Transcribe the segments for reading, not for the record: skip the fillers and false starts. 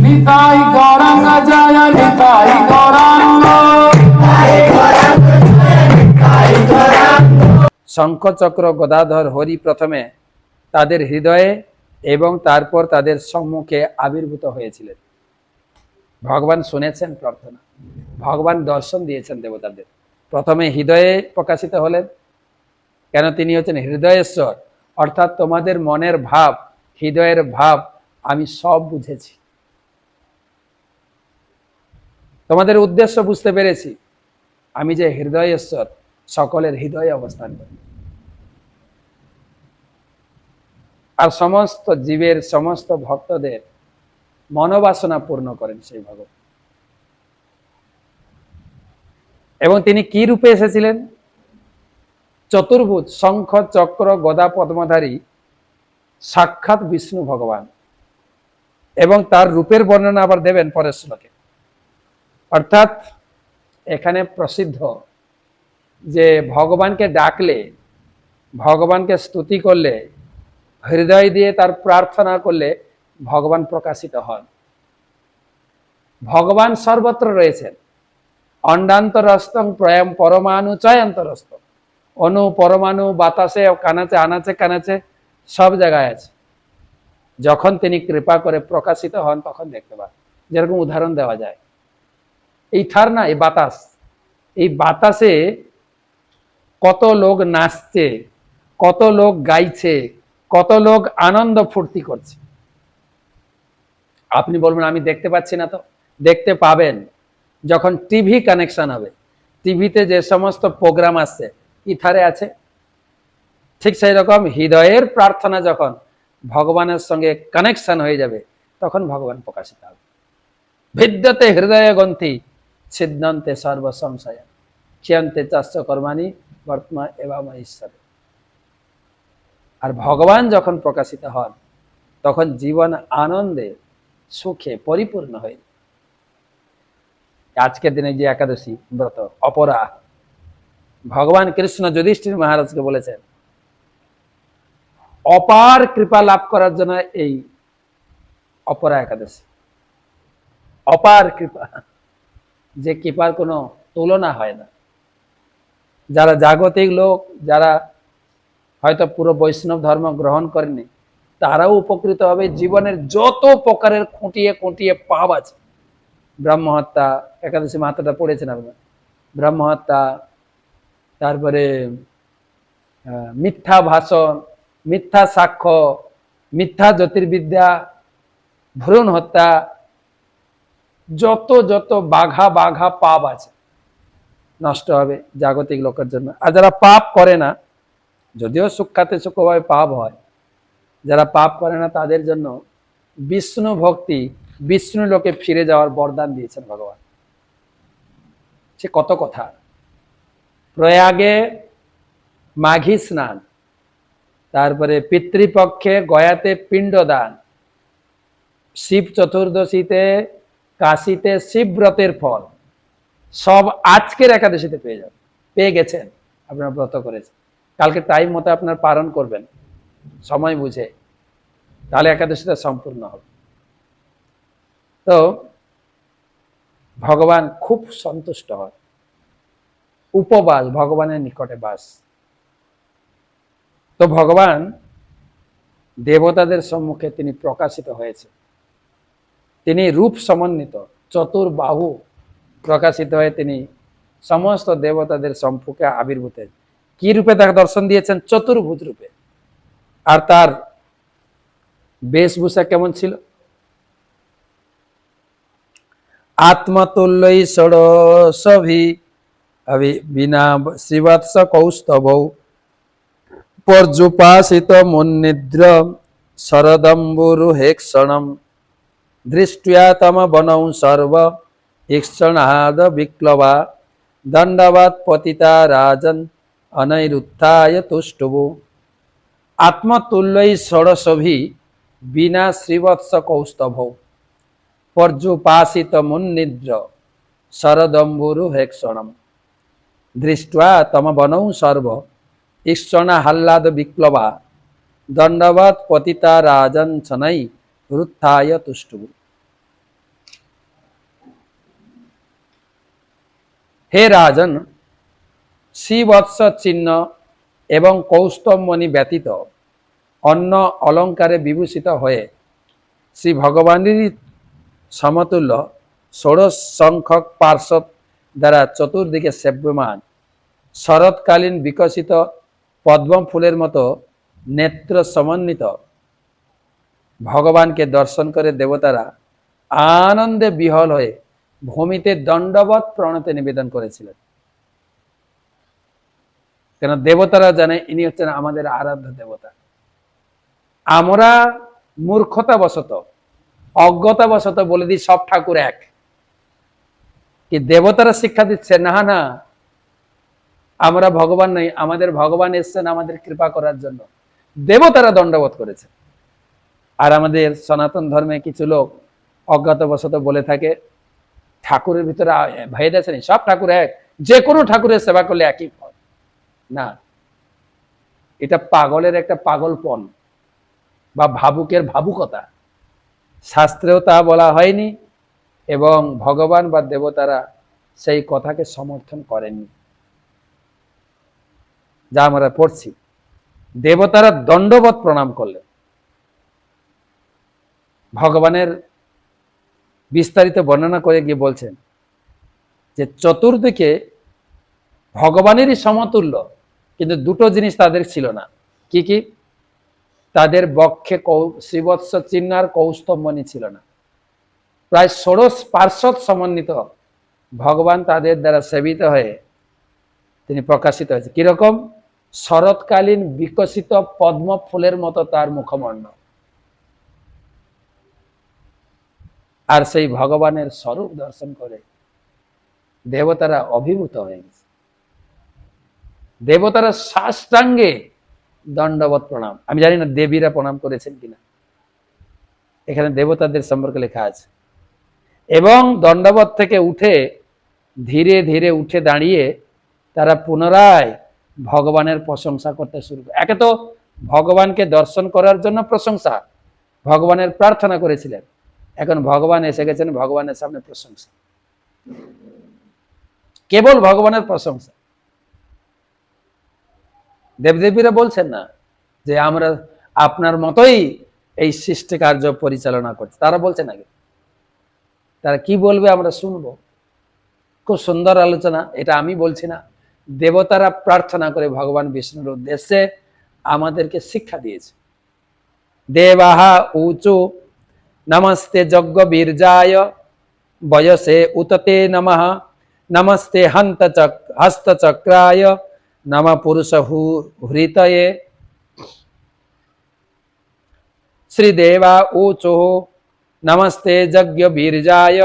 নিতাই গৌরাঙ্গ জয় নিতাই গৌরাঙ্গ। শঙ্খ চক্র গদাধর হরি প্রথমে তাদের হৃদয়ে এবং তারপর তাদের সম্মুখে আবির্ভূত হয়েছিলেন। ভগবান শুনেছেন প্রার্থনা, ভগবান দর্শন দিয়েছেন দেবতাদের। প্রথমে হৃদয়ে প্রকাশিত হলেন, কেন তিনি হচ্ছেন হৃদয়েশ্বর, অর্থাৎ তোমাদের মনের ভাব, হৃদয়ের ভাব আমি সব বুঝেছি, তোমাদের উদ্দেশ্য বুঝতে পেরেছি। আমি যে হৃদয়েশ্বর, সকলের হৃদয়ে অবস্থান করি, আর সমস্ত জীবের সমস্ত ভক্তদের মনোবাসনা পূর্ণ করেন সেই ভগবান। এবং তিনি কি রূপে এসেছিলেন? চতুর্ভুজ, শঙ্খ চক্র গদা পদ্মধারী সাক্ষাৎ বিষ্ণু ভগবান। এবং তার রূপের বর্ণনা আবার দেবেন পরের শ্লোকে। অর্থাৎ এখানে প্রসিদ্ধ যে ভগবানকে ডাকলে, ভগবানকে স্তুতি করলে, হৃদয় দিয়ে তার প্রার্থনা করলে ভগবান প্রকাশিত হন। ভগবান সর্বত্র রয়েছেন। অন্ডান্তরস্তং প্রয়াম পরমাণু চয়ান্তরস্ত, অনু পরমাণু বাতাসে কানাচে আনাচে কানাচে সব জায়গায় আছে। যখন তিনি কৃপা করে প্রকাশিত হন তখন দেখতে পান। যেরকম উদাহরণ দেওয়া যায়, এই থার না, এই বাতাস, এই বাতাসে কত লোক নাচছে, কত লোক গাইছে, কত লোক আনন্দ ফুর্তি করছে। আপনি বলবেন আমি দেখতে পাচ্ছি না, তো দেখতে পাবেন যখন টিভি কানেকশন হবে। টিভিতে যে সমস্ত প্রোগ্রাম আসছে ইথারে আছে। ঠিক সেই রকম হৃদয়ের প্রার্থনা যখন ভগবানের সঙ্গে কানেকশন হয়ে যাবে তখন ভগবান প্রকাশিত হবে। ভিদ্যতে হৃদয় গ্রন্থি ছিদ্যন্তে সর্ব সংশয় ক্ষিয়ন্তে চাস্য কর্মাণি বর্তমা এবাম ঈশ্বর। আর ভগবান যখন প্রকাশিত হন তখন জীবন আনন্দে সুখে পরিপূর্ণ হয়। আজকের দিনে যে একাদশী ব্রত অপরা, ভগবান কৃষ্ণ যুধিষ্ঠির মহারাজকে বলেছেন অপার কৃপা লাভ করার জন্য এই অপরা একাদশী। অপার কৃপা, যে কৃপার কোনো তুলনা হয় না। যারা জাগতিক লোক, যারা হয়তো পুরো বৈষ্ণব ধর্ম গ্রহণ করেনি, তারাও উপকৃত হবে। জীবনের যত প্রকারের খুঁটিয়ে খুঁটিয়ে পাপ আছে, ব্রহ্মহত্যা, একাদশী মাত্রাটা পড়েছেন আপনার, ব্রহ্মহত্যা, তারপরে মিথ্যা ভাষণ, মিথ্যা সাক্ষ্য, মিথ্যা জ্যোতির্বিদ্যা, ভ্রূণ হত্যা, যত যত বাঘা বাঘা পাপ আছে নষ্ট হবে জাগতিক লোকের জন্য। আর যারা পাপ করে না, যদিও সূক্ষ্মাতে সূক্ষ্মভাবে পাপ হয়, যারা পাপ করে না তাদের জন্য বিষ্ণু ভক্তি, বিষ্ণু লোকে ফিরে যাওয়ার বরদান দিয়েছেন ভগবান। সে কত কথা। প্রয়াগে মাঘী স্নান, তারপরে পিতৃপক্ষে গয়াতে পিণ্ডদান, শিব চতুর্দশীতে কাশীতে শিবব্রতের ফল, সব আজকের একাদশীতে পেয়ে যাবেন। পেয়ে গেছেন, আপনারা ব্রত করেছেন, কালকে টাইম মতো আপনার পালন করবেন সময় বুঝে, তাহলে একাদশীটা সম্পূর্ণ হবে। তো ভগবান খুব সন্তুষ্ট হয়। উপবাস, ভগবানের নিকটে বাস। তো ভগবান দেবতাদের সম্মুখে তিনি প্রকাশিত হয়েছে। তিনি রূপ সমন্বিত, চতুর্বাহু প্রকাশিত হয়ে তিনি সমস্ত দেবতাদের সম্মুখে আবির্ভূত। কি রূপে তাকে দর্শন দিয়েছেন? চতুর্ভুজ রূপে। আর তার বেশভূষা কেমন ছিল? আত্মতুল্যই ষোড়শভি বিনা শ্রীবৎস কৌস্তভৌ পর্যুপাসিত মুন্নিদ্র শরদম্বুরুহেক্ষণম দৃষ্টিয়া তম বনৌ সর্ব ঈক্ষণাদ বিক্লবা দণ্ডবৎ পতিতা রাজন অনৈরুত্থায় তুষ্টুবু। আত্মতুল্যই ষোড়শভি বিনা শ্রীবৎস কৌস্তভৌ পর্যুপাসিত মুন্নিদ্র শরদম্বুরুহেক্ষণম দৃष्ट्वा তম বনৌ সর্ব ঈক্ষণাহ্লাদ বিক্লবা দণ্ডবৎ পতিতা রাজন শনৈ রুত্থায় তুষ্টুবু। হে রাজন, শ্রীবৎস চিহ্ন এবং কৌস্তবমণি ব্যতীত অন্য অলঙ্কারে বিভূষিত হয়ে শ্রী ভগবানেরই সমতুল্য ষোড়শ সংখ্যক পার্শ্বদ দ্বারা চতুর্দিকে সেব্যমান শরৎকালীন বিকশিত পদ্ম ফুলের মতো নেত্র সমন্বিত ভগবানকে দর্শন করে দেবতারা আনন্দে বিহল হয়ে ভূমিতে দণ্ডবৎ প্রণতি নিবেদন করেছিলেন। কেন দেবতারা জানে ইনি হচ্ছেন আমাদের আরাধ্য দেবতা। আমরা মূর্খতাবশত অজ্ঞতাবশত বলে দিই সব ঠাকুর এক, কি দেবতারা শিক্ষা দিচ্ছে না না আমরা ভগবান নই, আমাদের ভগবান এসছেন আমাদের কৃপা করার জন্য। দেবতারা দণ্ডবোধ করেছে। আর আমাদের সনাতন ধর্মে কিছু লোক অজ্ঞাতবশত বলে থাকে ঠাকুরের ভিতরে ভেদ আছে, সব ঠাকুর এক, যে কোনো ঠাকুরের সেবা করলে একই ফল। না, এটা পাগলের একটা পাগলপন বা ভাবুকের ভাবুকতা। শাস্ত্রেও তা বলা হয়নি এবং ভগবান বা দেবতারা সেই কথাকে সমর্থন করেননি। যা আমরা পড়ছি, দেবতারা দণ্ডবৎ প্রণাম করলেন। ভগবানের বিস্তারিত বর্ণনা করে গিয়ে বলছেন যে চতুর্দিকে ভগবানেরই সমতুল্য, কিন্তু দুটো জিনিস তাদের ছিল না। কি কি? তাদের বক্ষে শ্রীবৎস চিহ্ন আর কৌস্তবমণি ছিল না। প্রায় ষোড়শ পার্শ্বদ সমন্বিত ভগবান তাদের দ্বারা সেবিত হয়ে তিনি প্রকাশিত হয়েছে। কিরকম? শরৎকালীন বিকশিত পদ্ম ফুলের মতো তার মুখমণ্ড। আর সেই ভগবানের স্বরূপ দর্শন করে দেবতারা অভিভূত হয়ে গেছে। দেবতারা সাষ্টাঙ্গে দণ্ডবৎ প্রণাম। আমি জানি না দেবীরা প্রণাম করেছেন কিনা, এখানে দেবতাদের সম্পর্কে লেখা আছে। এবং দণ্ডবৎ থেকে উঠে ধীরে ধীরে উঠে দাঁড়িয়ে তারা পুনরায় ভগবানের প্রশংসা করতে শুরু করে। একে তো ভগবানকে দর্শন করার জন্য প্রশংসা, ভগবানের প্রার্থনা করেছিলেন, এখন ভগবান এসে গেছেন, ভগবানের সামনে প্রশংসা, কেবল ভগবানের প্রশংসা। দেবদেবীরা বলছেন না যে আমরা আপনার মতোই এই সৃষ্টি কার্য পরিচালনা করছি, তারা বলছে নাকি? তারা কি বলবে আমরা শুনবো। খুব সুন্দর আলোচনা, এটা আমি বলছি না, দেবতারা প্রার্থনা করে ভগবান বিষ্ণুর উদ্দেশ্যে আমাদেরকে শিক্ষা দিয়েছে। দেবাহা উচু নমস্তে যজ্ঞ বীর্যায় বয়সে উততে নমঃ নমস্তে হস্তচক্রায় নম পুরুষ হৃতয়ে। শ্রীদেবা ऊचु नमस्ते यज्ञ बीर्जाय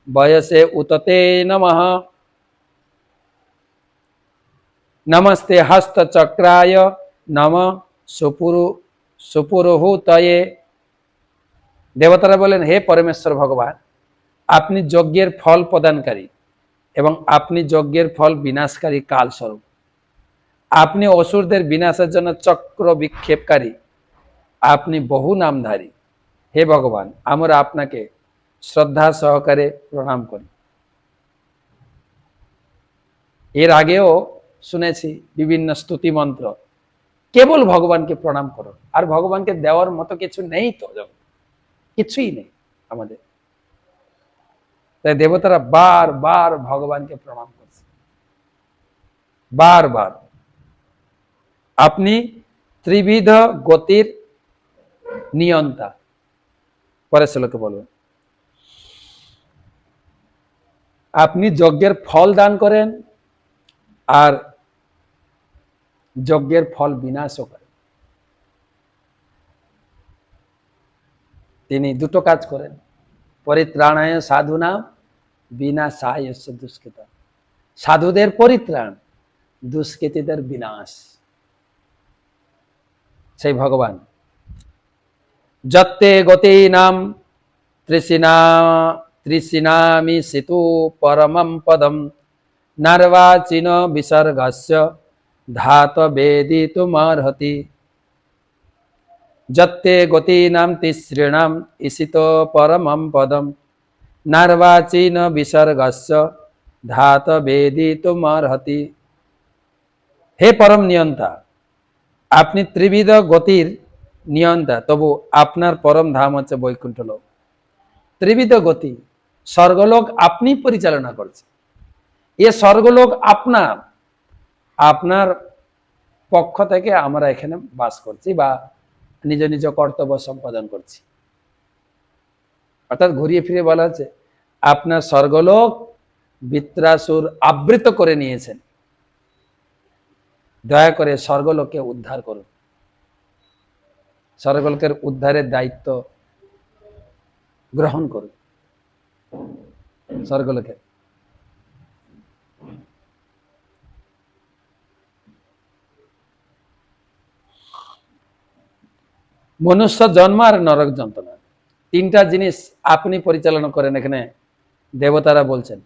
वयसे उतते नमः नमस्ते हस्तचक्राय नम सुपुरुहुतये। দেবতারা বলেন, হে পরমেশ্বর ভগবান, আপনি যজ্ঞের ফল প্রদানকারী এবং আপনি যজ্ঞের ফল বিনাশকারী কালস্বরূপ। আপনি অসুরদের বিনাশের জন্য চক্র বিক্ষেপকারী, আপনি বহু নামধারী। হে ভগবান, আমরা আপনাকে শ্রদ্ধা সহকারে প্রণাম করি। এর আগেও শুনেছি বিভিন্ন স্তুতি মন্ত্র, কেবল ভগবানকে প্রণাম করো। আর ভগবানকে দেওয়ার মতো কিছু নেই তো, কিছুই নেই আমাদের। তাই দেবতারা বারবার ভগবানকে প্রণাম করছে, বারবার। আপনি ত্রিবিধ গতির নিয়ন্তা, পরের শ্লোকে বলবেন। আপনি যজ্ঞের ফল দান করেন আর যজ্ঞের ফল বিনাশও করেন। তিনি দুটো কাজ করেন, পরিত্রাণায় সাধুনা বিনাশায় দুষ্কৃত। সাধুদের পরিত্রাণ, দুষ্কৃতীদের বিনাশ। সেই ভগবান যত্তে গতি নাম তৃষ্ণামি সিতু পরমম পদম নার্বাচিন বিসর্গস্য ধাত বেদিতুমর্হতি। যত্তে গতি নাম তিসৃণাম ইসিত পরমম পদম নার্বাচিন বিসর্গস্য ধাত বেদি তোমার হতি। হে পরম নিয়ন্তা, আপনি ত্রিবিধ গতির নিয়ন্তা, তবু আপনার পরম ধাম হচ্ছে বৈকুণ্ঠ লোক। ত্রিবিধ গতি, স্বর্গলোক আপনি পরিচালনা করছেন। এ স্বর্গলোক আপনার, আপনার পক্ষ থেকে আমরা এখানে বাস করছি বা নিজ নিজ কর্তব্য সম্পাদন করছি। অর্থাৎ ঘুরিয়ে ফিরে বলা হচ্ছে আপনার স্বর্গলোক বৃত্রাসুর আবৃত করে নিয়েছেন, দয়া করে স্বর্গলোককে উদ্ধার করুন। স্বর্গলোকের উদ্ধারের দায়িত্ব গ্রহণ করুন। স্বর্গলোকে মনুষ্য জন্ম আর নরক যন্ত্রণা, তিনটা জিনিস আপনি পরিচালনা করেন। এখানে দেবতারা বলছেন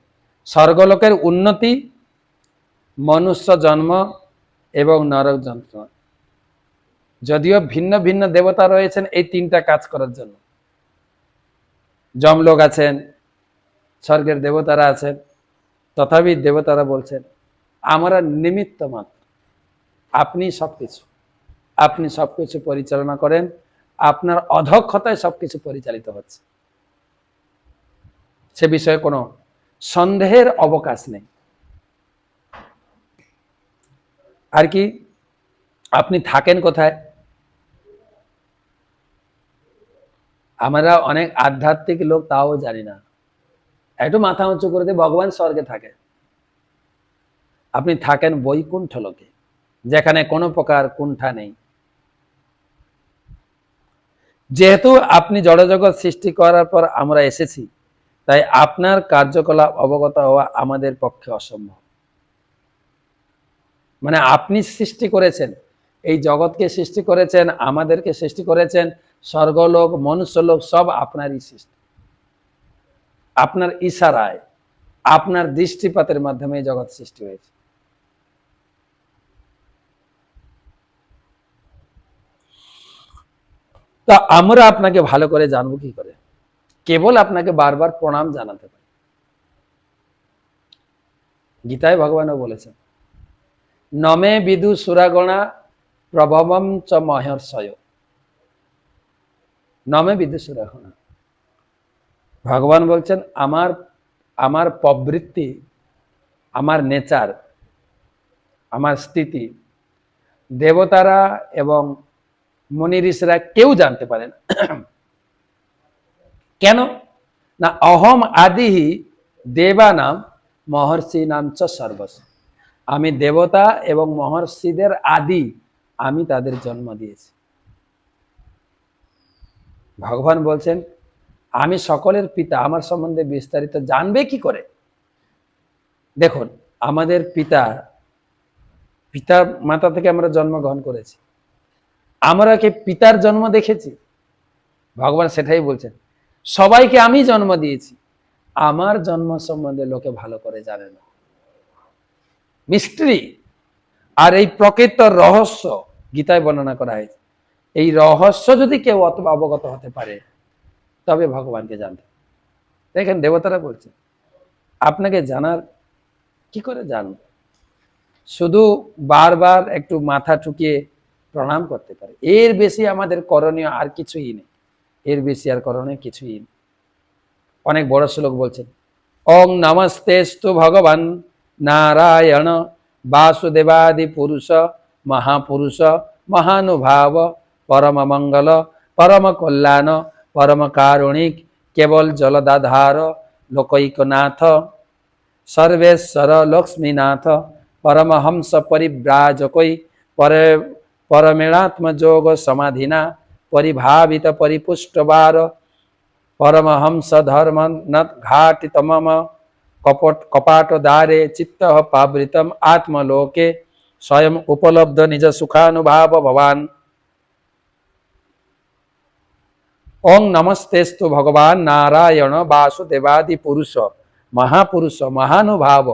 স্বর্গলোকের উন্নতি, মনুষ্য জন্ম এবং নরক যন্ত্রণা। যদিও ভিন্ন ভিন্ন দেবতা রয়েছেন এই তিনটা কাজ করার জন্য। যমলোক আছেন, স্বর্গের দেবতারা আছেন, তথাপি দেবতারা বলছেন আমরা নিমিত্ত মাত্র, আপনি সবকিছু, আপনি সবকিছু পরিচালনা করেন, আপনার অধক্ষতায় সবকিছু পরিচালিত হচ্ছে, সে বিষয়ে কোনো সন্দেহের অবকাশ নেই। আর কি, আপনি থাকেন কোথায়? আমরা অনেক আধ্যাত্মিক লোক তাও জানি না, একটু মাথা উঁচু করে দিয়ে ভগবান স্বর্গে থাকে। আপনি থাকেন বৈকুণ্ঠ লোকে, যেখানে কোনো প্রকার কুণ্ঠা নেই। যেহেতু আপনি জড়জগৎ সৃষ্টি করার পর আমরা এসেছি, তাই আপনার কার্যকলাপ অবগত হওয়া আমাদের পক্ষে অসম্ভব। মানে আপনি সৃষ্টি করেছেন, এই জগৎকে সৃষ্টি করেছেন, আমাদেরকে সৃষ্টি করেছেন, স্বর্গলোক মনুষ্যলোক সব আপনারই সৃষ্টি। আপনার ইশারায়, আপনার দৃষ্টিপাতের মাধ্যমে এই জগৎ সৃষ্টি হয়েছে। তা আমরা আপনাকে ভালো করে জানবো কি করে? কেবল আপনাকে বারবার প্রণাম জানাতে পারি। গীতায় ভগবানও বলেছেন নমে বিদু সুরাগণা প্রভবম চ মহর্ষয়। নমে বিদু সুরাগণা, ভগবান বলছেন আমার আমার প্রবৃত্তি, আমার নেচার, আমার স্থিতি দেবতারা এবং মুনি ঋষিরা কেউ জানতে পারে না। কেন না অহম আদিহি দেবানাম মহর্ষি নাম চ সর্বস্ব। আমি দেবতা এবং মহর্ষিদের আদি, আমি তাদের জন্ম দিয়েছি। ভগবান বলছেন আমি সকলের পিতা, আমার সম্বন্ধে বিস্তারিত জানবে কি করে? দেখুন আমাদের পিতা মাতা থেকে আমরা জন্মগ্রহণ করেছি, আমরা কি পিতার জন্ম দেখেছি? ভগবান সেটাই বলছেন সবাইকে আমি জন্ম দিয়েছি, আমার জন্ম সম্বন্ধে লোকে ভালো করে জানে না। মিস্ট্রি আর এই প্রকৃত রহস্য গীতায় বর্ণনা করা হয়েছে। এই রহস্য যদি কেউ অবগত হতে পারে তবে ভগবানকে জানতে। দেখেন দেবতারা বলছে আপনাকে জানার কি করে জানব? শুধু বারবার একটু মাথা ঠুকিয়ে প্রণাম করতে পারে, এর বেশি আমাদের করণীয় আর কিছুই নেই, এর বেশি আর করণীয় কিছুই নেই। অনেক বড় শ্লোক বলছেন ওং নমস্তেস্তু ভগবান নারায়ণ বাসুদেবাদি পুরুষ মহাপুরুষ মহানুভাব পরম মঙ্গল পরম কল্যাণ পরম কারুণিক কেবল জলদাধার লোকৈকনাথ সর্বেশ্বর লক্ষ্মীনাথ পরমহংস পরিব্রাজকই পরমেণাত্ম যোগ সমাধিনা পরিভাবিত পরিপুষ্টবার परमहंस धर्म नत घाटितमम कपाट द्वारे चित्त पावृतम आत्मलोके स्वयं उपलब्ध निज सुखानुभाव भवान। ओं नमस्तेस्तु भगवान नारायण वासुदेवादि पुरुष महापुरुष महानुभाव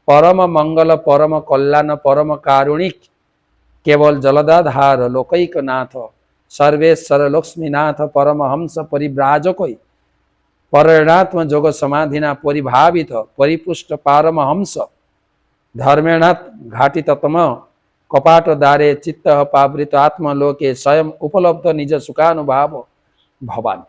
परम मंगल परम कल्याण परम कारुणिक केवल जलदाधार लोकैकनाथ सर्वेश्वर लक्ष्मीनाथ परमहंस परिव्राजक পরেণাত্ম যোগ সমাধিনা পরিভাবিত পরিপুষ্ট পারমহংস ধর্মেণাৎ ঘাটিততম কপাট দ্বারে চিত্ত পাবৃত আত্মলোকে স্বয়ং উপলব্ধ নিজ সুখানুভাব ভবান।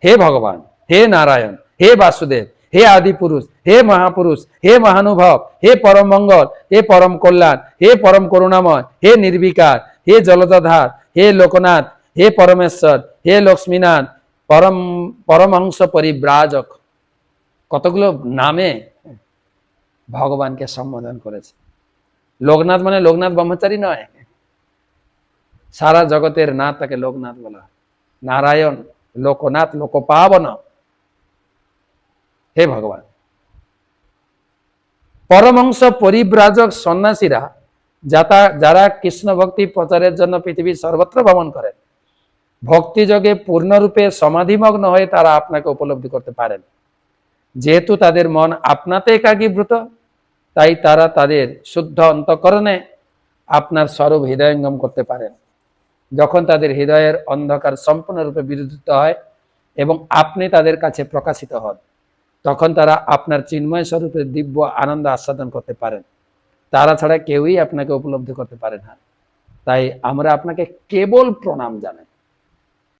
হে ভগবান, হে নারায়ণ, হে বাসুদেব, হে আদি পুরুষ, হে মহাপুরুষ, হে মহানুভব, হে পরম মঙ্গল, হে পরম কল্যাণ, হে পরম করুণাময়, হে নির্বিকার, হে জলদাধার, হে লোকনাথ, হে পরমেশ্বর, হে লক্ষ্মীনাথ, পরমহংস পরিব্রাজক, কতগুলো নামে ভগবানকে সম্বোধন করেছে। লোকনাথ মানে লোকনাথ ব্রহ্মচারী নয়, সারা জগতের নাথ তাকে লোকনাথ বলা হয়। নারায়ণ, লোকনাথ, লোকপাবন। হে ভগবান, পরমহংস পরিব্রাজক সন্ন্যাসীরা যারা কৃষ্ণ ভক্তি প্রচারের জন্য পৃথিবীর সর্বত্র ভ্রমণ করেন, ভক্তিযোগে পূর্ণরূপে সমাধিমগ্ন হয়ে তারা আপনাকে উপলব্ধি করতে পারেন। যেহেতু তাদের মন আপনাতে একাগ্রীভূত, তাই তারা তাদের শুদ্ধ অন্তঃকরণে আপনার স্বরূপ হৃদয়ঙ্গম করতে পারেন। যখন তাদের হৃদয়ের অন্ধকার সম্পূর্ণরূপে বিরোধিত হয় এবং আপনি তাদের কাছে প্রকাশিত হন, তখন তারা আপনার চিন্ময় স্বরূপের দিব্য আনন্দ আস্বাদন করতে পারেন। তারা ছাড়া কেউই আপনাকে উপলব্ধি করতে পারে না। তাই আমরা আপনাকে কেবল প্রণাম জানাই।